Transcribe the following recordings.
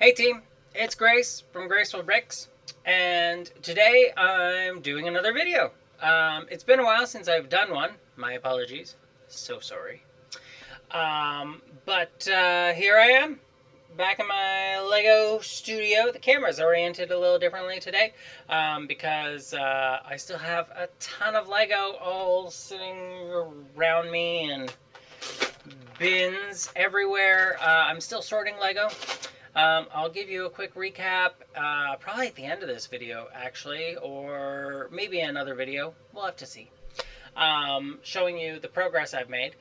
Hey team, it's Grace from Graceful Bricks, and today I'm doing another video. It's been a while since I've done one. My apologies. So sorry. But here I am, back in my Lego studio. The camera's oriented a little differently today because I still have a ton of Lego all sitting around me and bins everywhere. I'm still sorting Lego. I'll give you a quick recap, probably at the end of this video, actually, or maybe another video. We'll have to see. Showing you the progress I've made.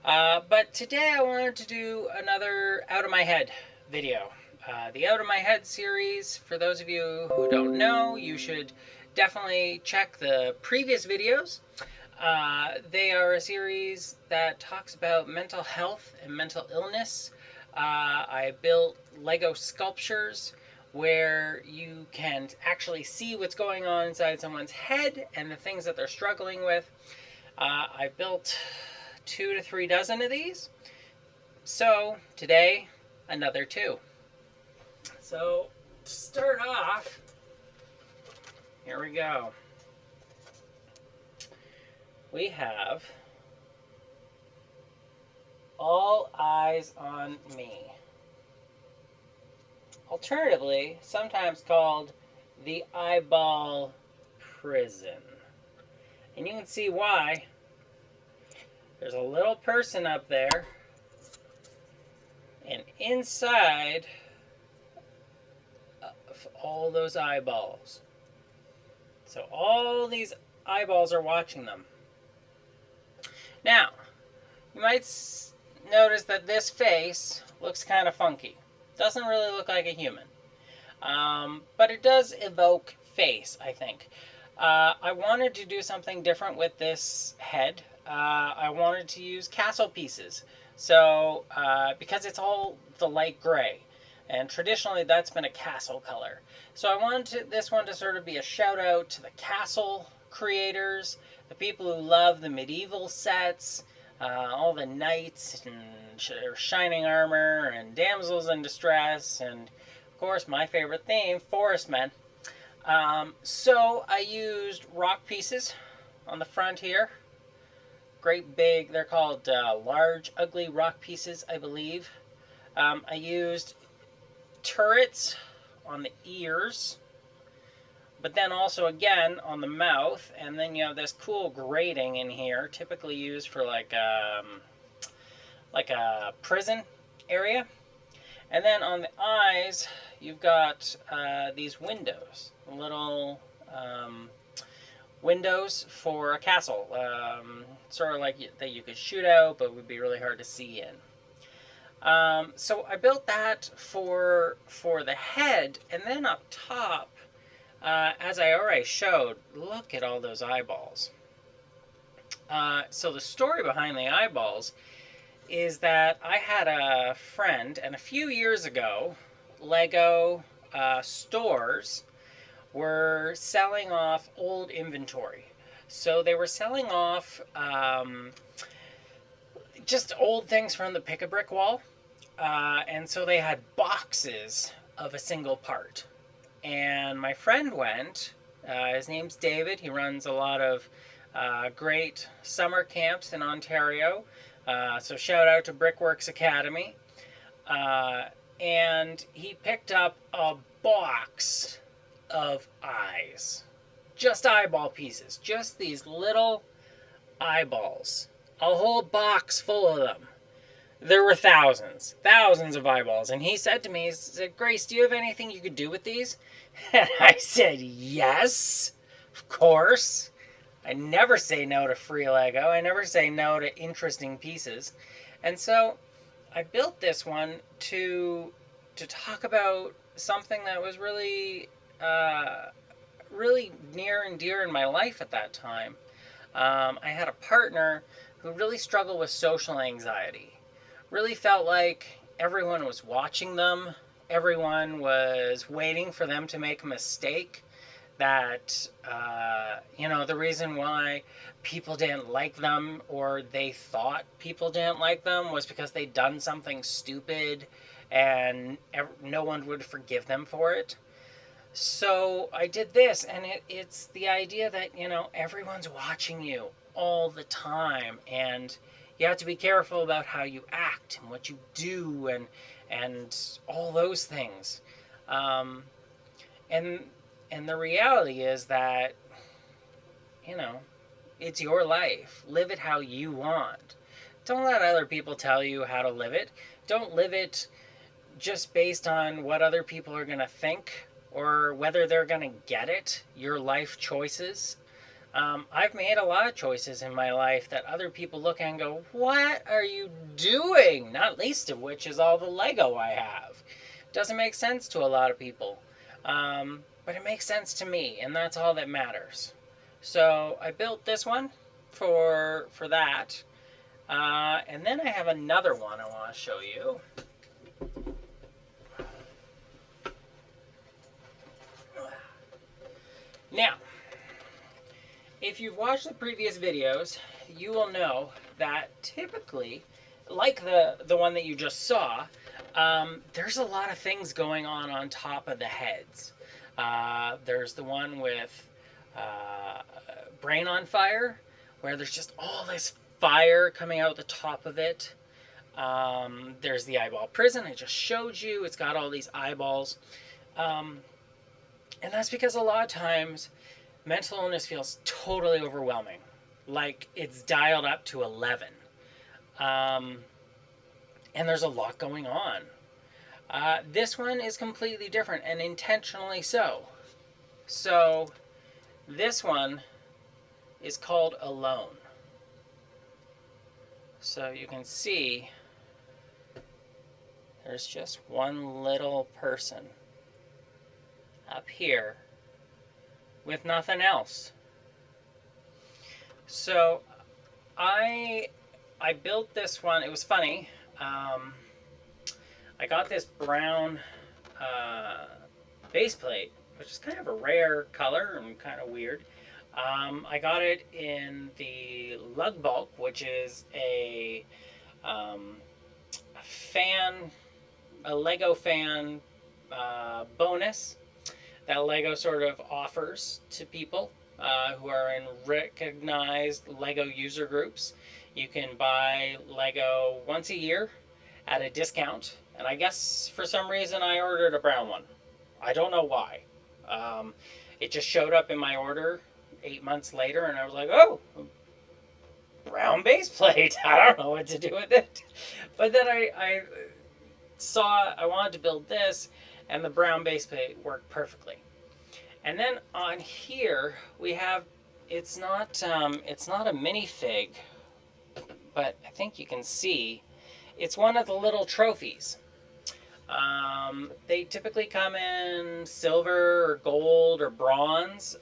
But today I wanted to do another Out of My Head video. The Out of My Head series, for those of you who don't know, you should definitely check the previous videos. They are a series that talks about mental health and mental illness. I built Lego sculptures where you can actually see what's going on inside someone's head and the things that they're struggling with. I built 2 to 3 dozen of these. So today, another 2. So to start off, here we go. We have All Eyes on Me. Alternatively, sometimes called the Eyeball Prison. And you can see why. There's a little person up there, and inside of all those eyeballs. So all these eyeballs are watching them. Now, you might notice that this face looks kind of funky. Doesn't really look like a human. But it does evoke face, I think. I wanted to do something different with this head. I wanted to use castle pieces. So, because it's all the light gray. And traditionally that's been a castle color. So I wanted this one to sort of be a shout out to the castle creators, the people who love the medieval sets, all the knights and shining armor and damsels in distress, and of course my favorite theme, forest men. So I used rock pieces on the front here. Great big, they're called large ugly rock pieces, I believe. I used turrets on the ears, but then also again on the mouth, and then you have this cool grating in here, typically used for like a prison area. And then on the eyes, you've got these windows, little windows for a castle, sort of like that you could shoot out, but would be really hard to see in. So I built that for the head, and then up top, as I already showed, look at all those eyeballs. So the story behind the eyeballs is that I had a friend, and a few years ago, Lego stores were selling off old inventory. So they were selling off just old things from the pick-a-brick wall. And so they had boxes of a single part. And my friend went, his name's David, he runs a lot of great summer camps in Ontario. So shout out to Brickworks Academy. And he picked up a box of eyes. Just eyeball pieces. Just these little eyeballs. A whole box full of them. There were thousands of eyeballs. And he said to me, he said, Grace, do you have anything you could do with these? And I said, yes, of course. I never say no to free Lego. I never say no to interesting pieces. And so I built this one to talk about something that was really, really near and dear in my life at that time. I had a partner who really struggled with social anxiety. Really felt like everyone was watching them. Everyone was waiting for them to make a mistake. That, the reason why people didn't like them, or they thought people didn't like them, was because they'd done something stupid and no one would forgive them for it. So I did this, and it's the idea that, everyone's watching you all the time, and you have to be careful about how you act and what you do, and all those things. Um, and and the reality is that, you know, it's your life. Live it how you want. Don't let other people tell you how to live it. Don't live it just based on what other people are going to think or whether they're going to get it, your life choices. I've made a lot of choices in my life that other people look at and go, "What are you doing?" Not least of which is all the Lego I have. Doesn't make sense to a lot of people. But it makes sense to me, and that's all that matters. So I built this one for that. And then I have another one I want to show you. Now, if you've watched the previous videos, you will know that typically, like the one that you just saw, there's a lot of things going on top of the heads. There's the one with Brain on Fire, where there's just all this fire coming out the top of it. There's the eyeball prison I just showed you. It's got all these eyeballs. And that's because a lot of times mental illness feels totally overwhelming. Like it's dialed up to 11. And there's a lot going on. This one is completely different, and intentionally so. So this one is called Alone. So you can see there's just one little person up here with nothing else. So I built this one. It was funny. I got this brown base plate, which is kind of a rare color and kind of weird. I got it in the lug bulk, which is a Lego fan bonus that Lego sort of offers to people who are in recognized Lego user groups. You can buy Lego once a year at a discount, and I guess for some reason I ordered a brown one. I don't know why. It just showed up in my order 8 months later, and I was like, oh, brown base plate. I don't know what to do with it. But then I saw I wanted to build this, and the brown base plate worked perfectly. And then on here we have, it's not a minifig, but I think you can see it's one of the little trophies. They typically come in silver or gold or bronze,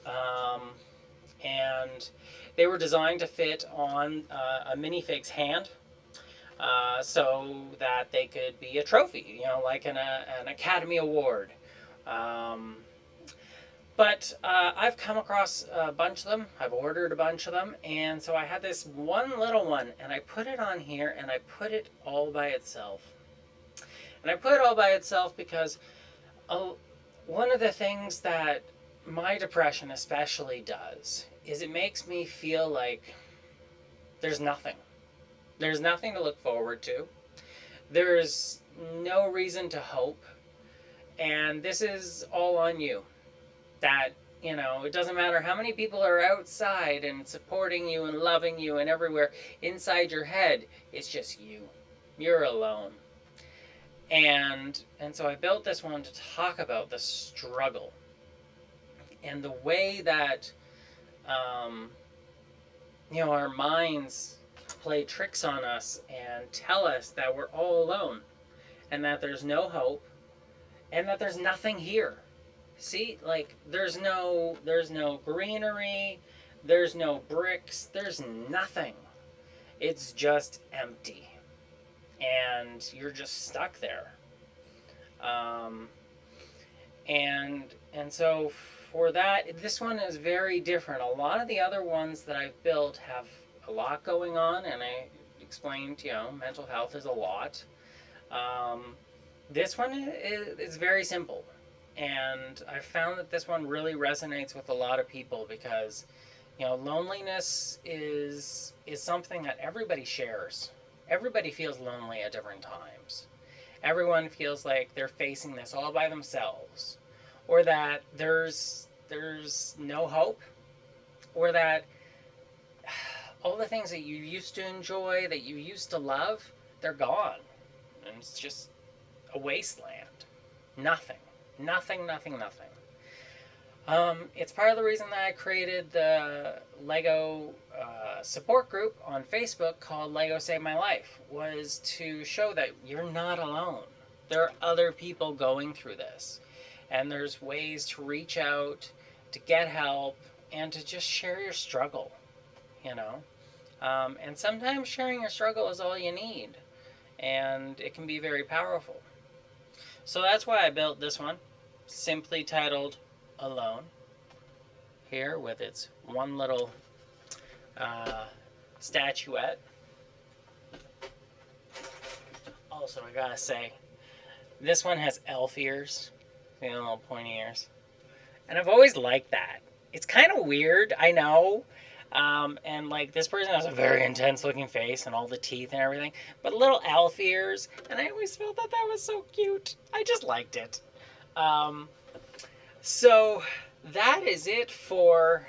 and they were designed to fit on a minifig's hand, so that they could be a trophy, like an Academy Award. But I've come across a bunch of them. I've ordered a bunch of them, and so I had this one little one, and I put it on here, and I put it all by itself. And I put it all by itself because one of the things that my depression especially does is it makes me feel like there's nothing. There's nothing to look forward to. There's no reason to hope. And this is all on you. That, it doesn't matter how many people are outside and supporting you and loving you and everywhere. Inside your head, it's just you. You're alone. And so I built this one to talk about the struggle and the way that, our minds play tricks on us and tell us that we're all alone and that there's no hope and that there's nothing here. See, like there's no greenery, there's no bricks, there's nothing. It's just empty. And you're just stuck there. And so for that, this one is very different. A lot of the other ones that I've built have a lot going on, and I explained, mental health is a lot. This one is very simple, and I found that this one really resonates with a lot of people because, loneliness is something that everybody shares. Everybody feels lonely at different times. Everyone feels like they're facing this all by themselves, or that there's no hope, or that all the things that you used to enjoy, that you used to love, they're gone, and it's just a wasteland. Nothing. Nothing, nothing, nothing. It's part of the reason that I created the Lego support group on Facebook called Lego Save My Life, was to show that you're not alone. There are other people going through this, and there's ways to reach out, to get help, and to just share your struggle, you know. And sometimes sharing your struggle is all you need, and it can be very powerful. So that's why I built this one, simply titled Alone, here with its one little statuette. Also, I gotta say, this one has elf ears, little pointy ears. And I've always liked that. It's kind of weird, I know. And like this person has a very intense looking face and all the teeth and everything, but little elf ears, and I always felt that that was so cute. I just liked it. So that is it for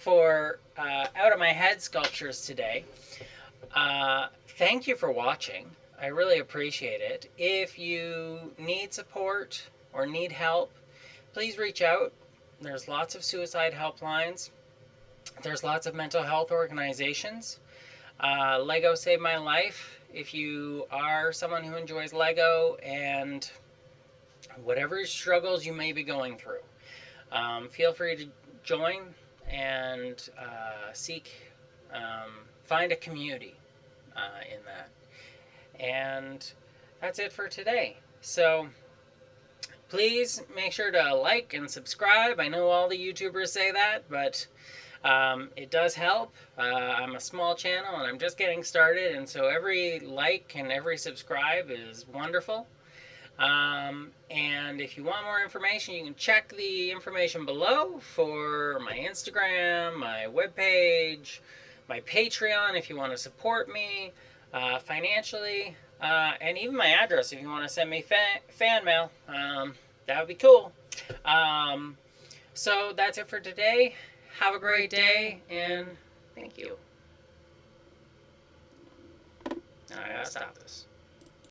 out of my head sculptures today. Thank you for watching. I really appreciate it. If you need support or need help, please reach out. There's lots of suicide helplines. There's lots of mental health organizations. Lego Save My Life. If you are someone who enjoys Lego and whatever struggles you may be going through, feel free to join and find a community in that. And that's it for today. So please make sure to like and subscribe. I know all the YouTubers say that, but it does help. I'm a small channel and I'm just getting started, and so every like and every subscribe is wonderful. And if you want more information, you can check the information below for my Instagram, my webpage, my Patreon if you want to support me financially, and even my address if you want to send me fan mail. That would be cool. So that's it for today. Have a great day, and thank you. Now I gotta stop this.